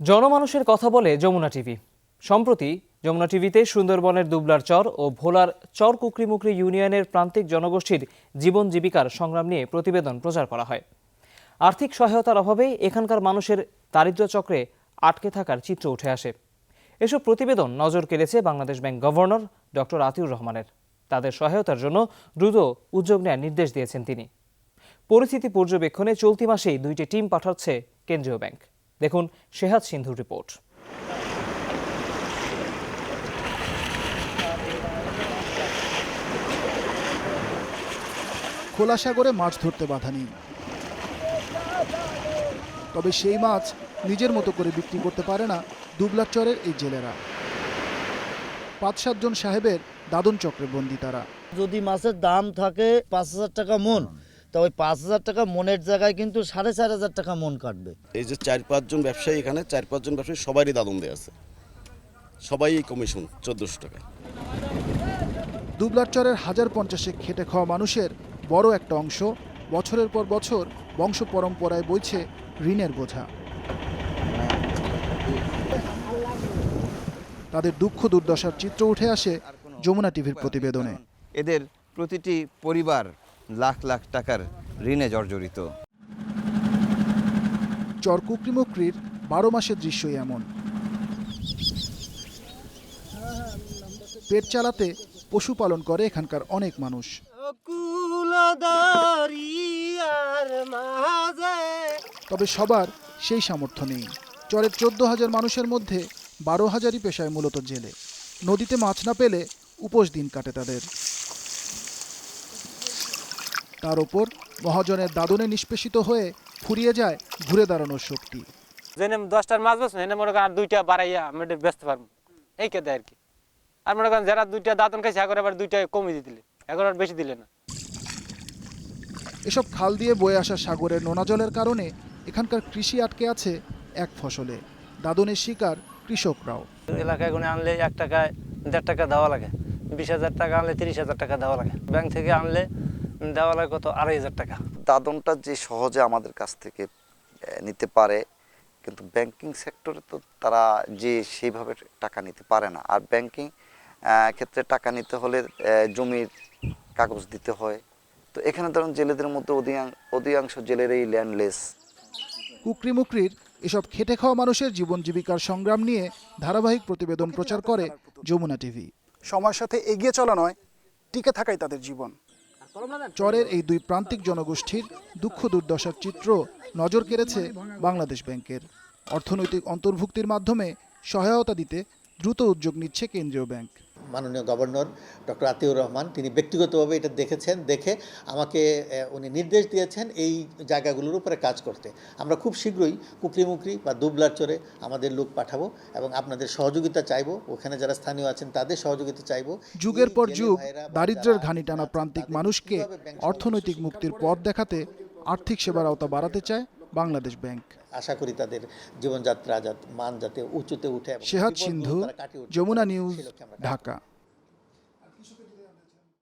জনমানুষের কথা বলে যমুনা টিভি। সম্প্রতি যমুনা টিভিতে সুন্দরবনের দুবলার চর ও ভোলার চর কুকরিমুকরি ইউনিয়নের প্রান্তিক জনগোষ্ঠীর জীবন জীবিকার সংগ্রাম নিয়ে প্রতিবেদন প্রচার করা হয়। আর্থিক সহায়তার অভাবে এখানকার মানুষের দারিদ্র্য চক্রে আটকে থাকার চিত্র উঠে আসে। এসব প্রতিবেদন নজর কেড়েছে Bangladesh bank governor doctor Atiur রহমানের। তাদের সহায়তার জন্য দ্রুত উদ্যোগ নেওয়ার নির্দেশ দিয়েছেন তিনি। পরিস্থিতি পর্যবেক্ষণে চলতি মাসেই 2টি টিম পাঠাচ্ছে কেন্দ্রীয় ব্যাংক। দেখুন শেহাদ সিন্ধুর রিপোর্ট। খোলা সাগরে মাছ ধরতে বাধা নেই, তবে সেই মাছ নিজের মতো করে বিক্রি করতে পারে না দুবলার চরের এই জেলেরা। 5-7 জন সাহেবের দাদন চক্রে বন্দী তারা। যদি মাছের দাম থাকে 5,000 টাকা মন, তা ওই 5,000 টাকা মনের জায়গায় কিন্তু 4,500 টাকা মন কাটবে। এই যে 4-5 জন ব্যবসায়ী, এখানে 4-5 জন ব্যবসায়ী সবারই দাদন দেয়া আছে, সবাই কমিশন 1400 টাকা। দুবলার চরের 1050 খেটে খাওয়া মানুষের বড় একটা অংশ বছরের পর বছর বংশ পরম্পরায় বইছে ঋণের বোঝা। তাদের দুঃখ দুর্দশার চিত্র উঠে আসে যমুনা টিভির প্রতিবেদনে। এদের প্রতিটি পরিবার লাখ লাখ টাকার ঋণে জর্জরিত। চর কুকরিমুকরির 12 মাসের দৃশ্যই এমন। পেট চালাতে পশুপালন করে এখানকার অনেক মানুষ। তবে সবার সেই সামর্থ্য নেই। চরের 14,000 মানুষের মধ্যে 12,000ই পেশায় মূলত জেলে। নদীতে মাছ না পেলে উপোস দিন কাটে তাদের। তার উপর মহাজনের দাদনে নিষ্পেষিত হয়ে ফুরিয়ে যায় ঘুরে দাঁড়ানোর শক্তি। জেনে 10টার মাছ বেছ না, মনে করেন আর 2টা বাড়াইয়া আমি বেচতে পারবো, এই কে দেয় আর কি। আর মনে করেন যারা 2টা দাঁতন খাইছে এখন আবার 2টা কমিয়ে দিলে, এখন আর বেশি দিলে না। এসব খাল দিয়ে বয়ে আসা সাগরের নোনা জলের কারণে এখানকার কৃষি আটকে আছে এক ফসলে। দাদনের শিকার কৃষকরাও। এলাকায় গুনে আনলে 1 টাকায় 1.5 টাকা দেওয়া লাগে, 20,000 টাকা আনলে 30,000 টাকা দেওয়া লাগে, ব্যাংক থেকে আনলে দেওয়া লাগে কত 2,500 টাকা। দাদনটা যে সহজে আমাদের কাছ থেকে নিতে পারে, কিন্তু ব্যাংকিং সেক্টরে তো তারা যে সেইভাবে টাকা নিতে পারে না। আর ব্যাংকিং ক্ষেত্রে টাকা নিতে হলে জমির কাগজ দিতে হয়। তো এখানে ধরুন জেলেদের মধ্যে অধিকাংশ জেলেরই ল্যান্ডলেস। কুকরিমুকরির এসব খেটে খাওয়া মানুষের জীবন জীবিকার সংগ্রাম নিয়ে ধারাবাহিক প্রতিবেদন প্রচার করে যমুনা টিভি। সময়ের সাথে এগিয়ে চলা নয়, টিকে থাকাই তাদের জীবন। চরের এই দুই প্রান্তিক জনগোষ্ঠীর দুঃখ দুর্দশার চিত্র নজর কেড়েছে বাংলাদেশ ব্যাংকের। অর্থনৈতিক অন্তর্ভুক্তির মাধ্যমে সহায়তা দিতে দ্রুত উদ্যোগ নিচ্ছে কেন্দ্রীয় ব্যাংক। মাননীয় গভর্নর ডক্টর আতিউর রহমান তিনি ব্যক্তিগতভাবে এটা দেখেছেন, দেখে আমাকে উনি নির্দেশ দিয়েছেন এই জায়গাগুলোর উপরে কাজ করতে। আমরা খুব শীঘ্রই কুকরিমুকরি বা দুবলার চরে আমাদের লোক পাঠাবো এবং আপনাদের সহযোগিতা চাইবো। ওখানে যারা স্থানীয় আছেন তাদের সহযোগিতা চাইবো। যুগের পর যুগ দারিদ্র্যের ঘানি টানা প্রান্তিক মানুষকে অর্থনৈতিক মুক্তির পথ দেখাতে আর্থিক সেবার আওতা বাড়াতে চায় বাংলাদেশ ব্যাংক। আশা করি তাদের জীবনযাত্রা মান যাতে উঁচুতে উঠে। শেহাদ সিন্ধু, যমুনা নিউজ, ঢাকা।